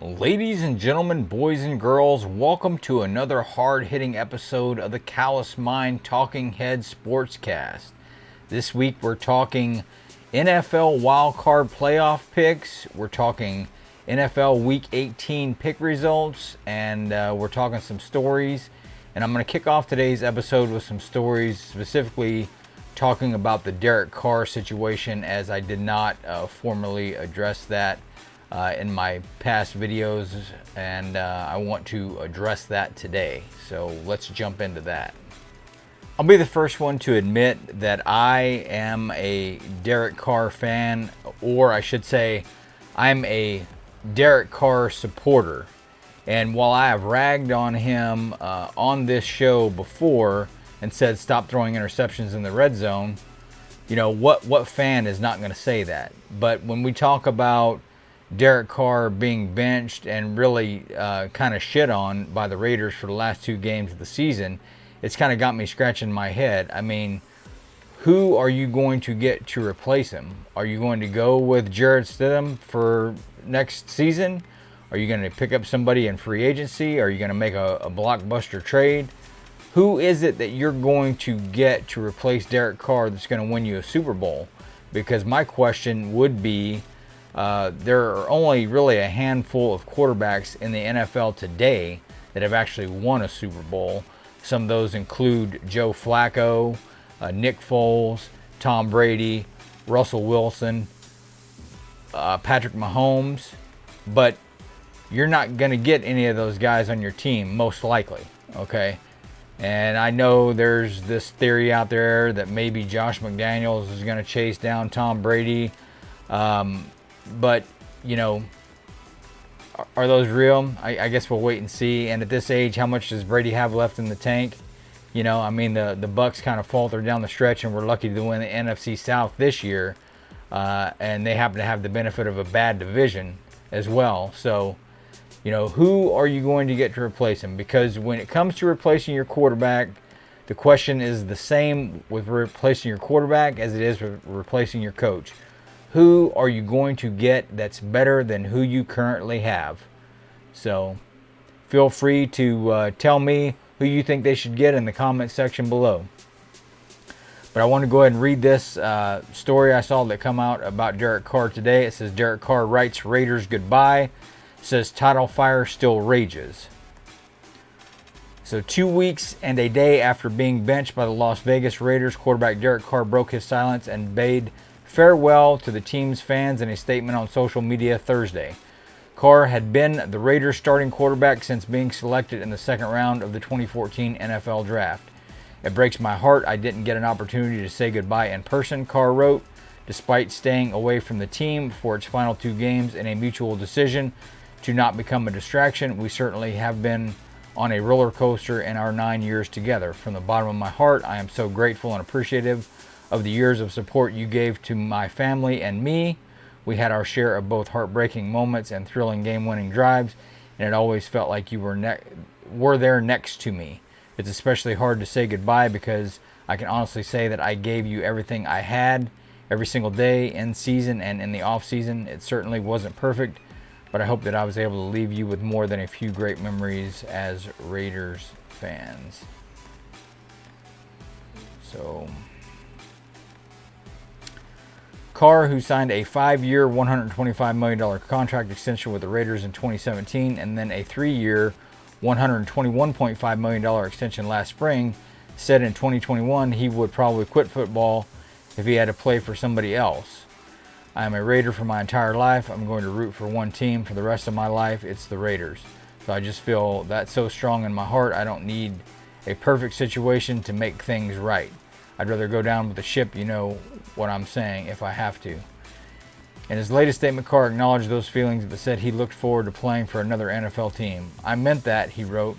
Ladies and gentlemen, boys and girls, welcome to another hard-hitting episode of the Callous Mind Talking Head Sportscast. This week we're talking NFL WildCard Playoff Picks, we're talking NFL Week 18 pick results, and we're talking some stories. And I'm going to kick off today's episode with some stories, specifically talking about the Derek Carr situation, as I did not formally address that in my past videos, and I want to address that today. So let's jump into that. I'll be the first one to admit that I am a Derek Carr fan, or I should say I'm a Derek Carr supporter. And while I have ragged on him on this show before and said stop throwing interceptions in the red zone, you know, what fan is not going to say that? But when we talk about Derek Carr being benched and really kind of shit on by the Raiders for the last two games of the season, it's kind of got me scratching my head. I mean, who are you going to get to replace him? Are you going to go with Jarrett Stidham for next season? Are you going to pick up somebody in free agency? Are you going to make a blockbuster trade? Who is it that you're going to get to replace Derek Carr that's going to win you a Super Bowl? Because my question would be, there are only really a handful of quarterbacks in the NFL today that have actually won a Super Bowl. Some of those include Joe Flacco, Nick Foles, Tom Brady, Russell Wilson, Patrick Mahomes. But you're not going to get any of those guys on your team, most likely, okay? And I know there's this theory out there that maybe Josh McDaniels is going to chase down Tom Brady. But, you know, are those real? I guess we'll wait and see. And at this age, how much does Brady have left in the tank? You know, I mean, the Bucs kind of faltered down the stretch and were lucky to win the NFC South this year. And they happen to have the benefit of a bad division as well. So, you know, who are you going to get to replace him? Because when it comes to replacing your quarterback, the question is the same with replacing your quarterback as it is with replacing your coach. Who are you going to get that's better than who you currently have? So feel free to tell me who you think they should get in the comment section below. But I want to go ahead and read this story I saw that come out about Derek Carr today. It says Derek Carr writes Raiders goodbye. It says title fire still rages. So 2 weeks and a day after being benched by the Las Vegas Raiders, quarterback Derek Carr broke his silence and bade farewell to the team's fans in a statement on social media Thursday. Carr had been the Raiders' starting quarterback since being selected in the second round of the 2014 NFL Draft. It breaks my heart I didn't get an opportunity to say goodbye in person, Carr wrote, despite staying away from the team for its final two games in a mutual decision to not become a distraction. We certainly have been on a roller coaster in our 9 years together. From the bottom of my heart, I am so grateful and appreciative of the years of support you gave to my family and me. We had our share of both heartbreaking moments and thrilling game-winning drives, and it always felt like you were there next to me. It's especially hard to say goodbye because I can honestly say that I gave you everything I had every single day in season and in the off season. It certainly wasn't perfect, but I hope that I was able to leave you with more than a few great memories as Raiders fans. So Carr, who signed a 5-year, $125 million contract extension with the Raiders in 2017 and then a 3-year, $121.5 million extension last spring, said in 2021 he would probably quit football if he had to play for somebody else. I am a Raider for my entire life. I'm going to root for one team for the rest of my life. It's the Raiders. So I just feel that's so strong in my heart. I don't need a perfect situation to make things right. I'd rather go down with the ship, you know what I'm saying, if I have to. In his latest statement, Carr acknowledged those feelings but said he looked forward to playing for another NFL team. I meant that, he wrote,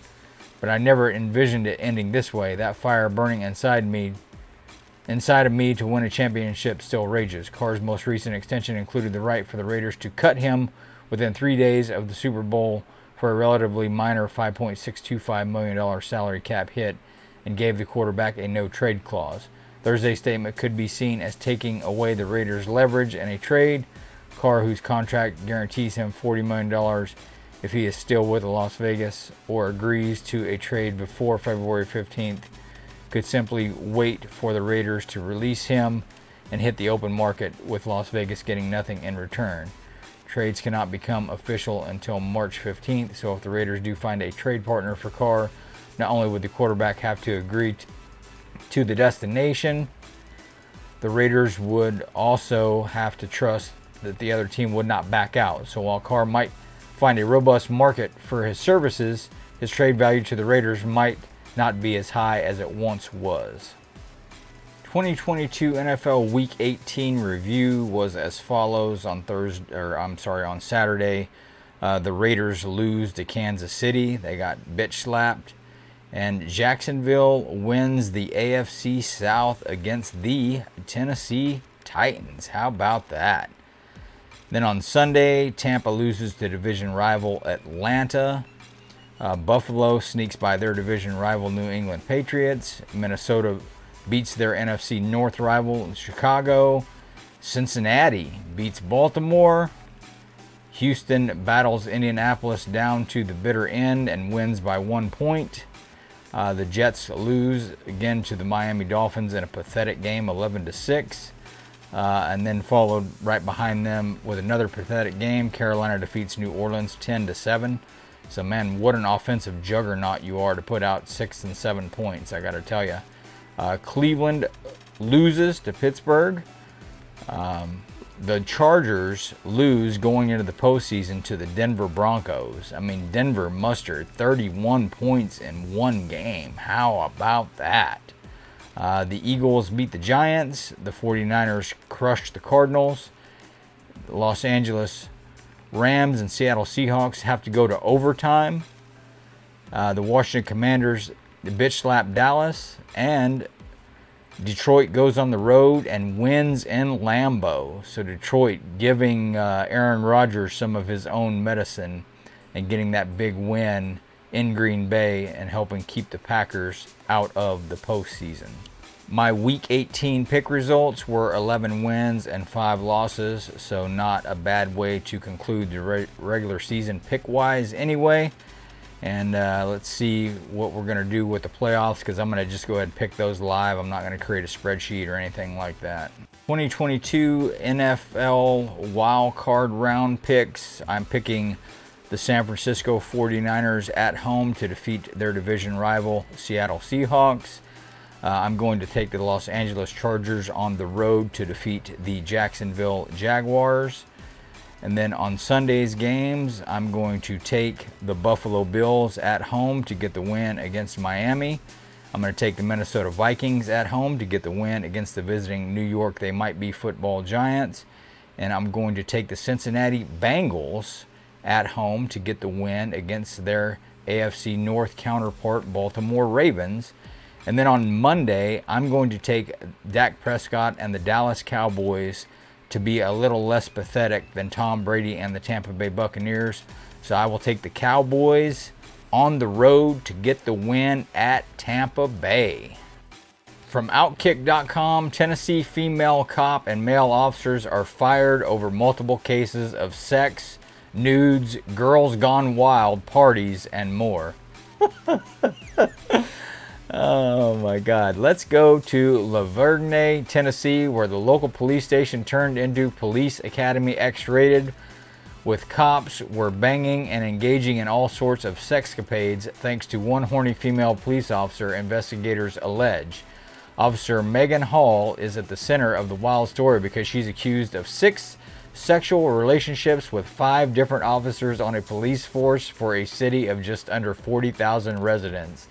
but I never envisioned it ending this way. That fire burning inside of me to win a championship still rages. Carr's most recent extension included the right for the Raiders to cut him within 3 days of the Super Bowl for a relatively minor $5.625 million salary cap hit and gave the quarterback a no-trade clause. Thursday's statement could be seen as taking away the Raiders' leverage in a trade. Carr, whose contract guarantees him $40 million if he is still with Las Vegas or agrees to a trade before February 15th, could simply wait for the Raiders to release him and hit the open market, with Las Vegas getting nothing in return. Trades cannot become official until March 15th, so if the Raiders do find a trade partner for Carr, not only would the quarterback have to agree to the destination, the Raiders would also have to trust that the other team would not back out. So while Carr might find a robust market for his services, his trade value to the Raiders might not be as high as it once was. 2022 NFL Week 18 review was as follows. On Saturday, the Raiders lose to Kansas City. They got bitch slapped. And Jacksonville wins the AFC South against the Tennessee Titans. How about that? Then on Sunday, Tampa loses to division rival Atlanta. Buffalo sneaks by their division rival New England Patriots. Minnesota beats their NFC North rival Chicago. Cincinnati beats Baltimore. Houston battles Indianapolis down to the bitter end and wins by 1 point. The Jets lose again to the Miami Dolphins in a pathetic game, 11-6. And then followed right behind them with another pathetic game. Carolina defeats New Orleans 10-7. So man, what an offensive juggernaut you are to put out 6 and 7 points, I gotta tell you. Cleveland loses to Pittsburgh. The Chargers lose going into the postseason to the Denver Broncos. I mean, Denver mustered 31 points in one game. How about that? The Eagles beat the Giants. The 49ers crushed the Cardinals. The Los Angeles Rams and Seattle Seahawks have to go to overtime. The Washington Commanders bitch slap Dallas, and Detroit goes on the road and wins in Lambeau. So Detroit giving Aaron Rodgers some of his own medicine and getting that big win in Green Bay and helping keep the Packers out of the postseason. My Week 18 pick results were 11 wins and 5 losses, so not a bad way to conclude the regular season pick-wise anyway. And let's see what we're going to do with the playoffs, because I'm going to just go ahead and pick those live. I'm not going to create a spreadsheet or anything like that. 2022 NFL WildCard round picks. I'm picking the San Francisco 49ers at home to defeat their division rival Seattle Seahawks. I'm going to take the Los Angeles Chargers on the road to defeat the Jacksonville Jaguars. And then on Sunday's games, I'm going to take the Buffalo Bills at home to get the win against Miami. I'm going to take the Minnesota Vikings at home to get the win against the visiting New York They Might Be Football Giants. And I'm going to take the Cincinnati Bengals at home to get the win against their AFC North counterpart Baltimore Ravens. And then on Monday, I'm going to take Dak Prescott and the Dallas Cowboys to be a little less pathetic than Tom Brady and the Tampa Bay Buccaneers. So I will take the Cowboys on the road to get the win at Tampa Bay. From Outkick.com, Tennessee female cop and male officers are fired over multiple cases of sex, nudes, girls gone wild, parties, and more. Oh my God. Let's go to La Vergne, Tennessee, where the local police station turned into Police Academy X-rated, with cops were banging and engaging in all sorts of sexcapades thanks to one horny female police officer, investigators allege. Officer Megan Hall is at the center of the wild story because she's accused of 6 sexual relationships with 5 different officers on a police force for a city of just under 40,000 residents.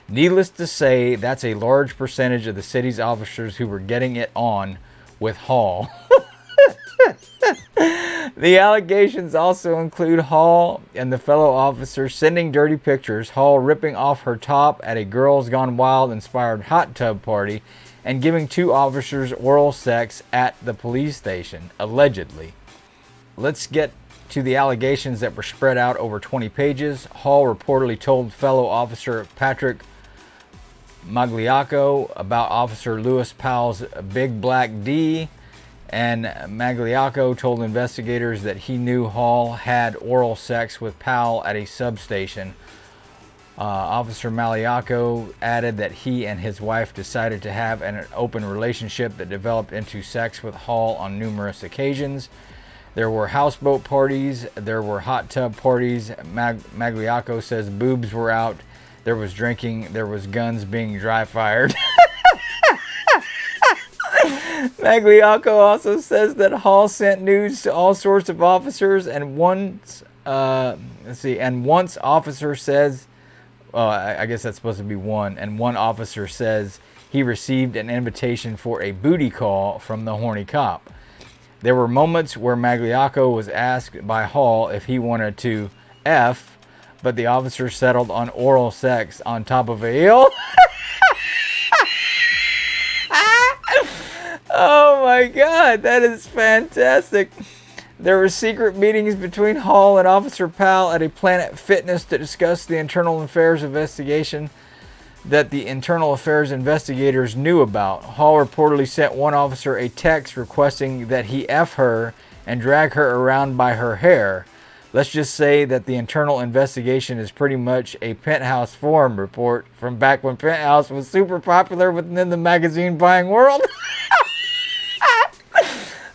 Needless to say, that's a large percentage of the city's officers who were getting it on with Hall. The allegations also include Hall and the fellow officers sending dirty pictures, Hall ripping off her top at a Girls Gone Wild inspired hot tub party, and giving 2 officers oral sex at the police station, allegedly. Let's get to the allegations that were spread out over 20 pages. Hall reportedly told fellow officer Patrick Magliacco about Officer Lewis Powell's Big Black D And Magliocco told investigators that he knew Hall had oral sex with Powell at a substation. Officer Magliocco added that he and his wife decided to have an open relationship that developed into sex with Hall on numerous occasions. There were houseboat parties, there were hot tub parties. Magliocco says boobs were out, there was drinking, there was guns being dry fired. Magliocco also says that Hall sent nudes to all sorts of officers, and once officer says, I guess that's supposed to be one, and one officer says he received an invitation for a booty call from the horny cop. There were moments where Magliocco was asked by Hall if he wanted to F, but the officer settled on oral sex on top of a hill. Oh my God, that is fantastic. There were secret meetings between Hall and Officer Powell at a Planet Fitness to discuss the internal affairs investigation that the internal affairs investigators knew about. Hall reportedly sent one officer a text requesting that he F her and drag her around by her hair. Let's just say that the internal investigation is pretty much a Penthouse Forum report from back when Penthouse was super popular within the magazine buying world.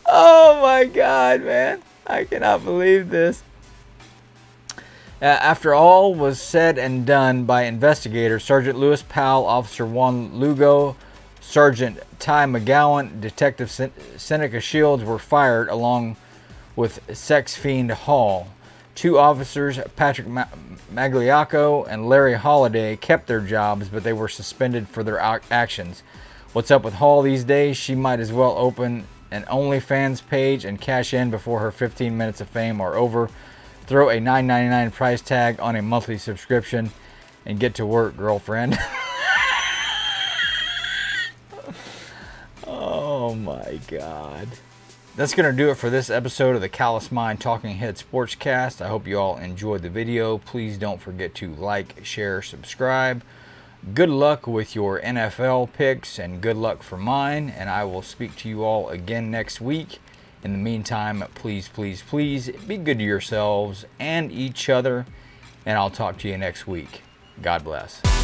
Oh my God, man. I cannot believe this. After all was said and done by investigators, Sergeant Lewis Powell, Officer Juan Lugo, Sergeant Ty McGowan, Detective Seneca Shields were fired along with sex fiend Hall. Two officers, Patrick Magliocco and Larry Holliday, kept their jobs, but they were suspended for their actions. What's up with Hall these days? She might as well open an OnlyFans page and cash in before her 15 minutes of fame are over. Throw a $9.99 price tag on a monthly subscription and get to work, girlfriend. Oh my God. That's going to do it for this episode of the Callous Mind Talking Head Sportscast. I hope you all enjoyed the video. Please don't forget to like, share, subscribe. Good luck with your NFL picks and good luck for mine. And I will speak to you all again next week. In the meantime, please, please, please be good to yourselves and each other. And I'll talk to you next week. God bless.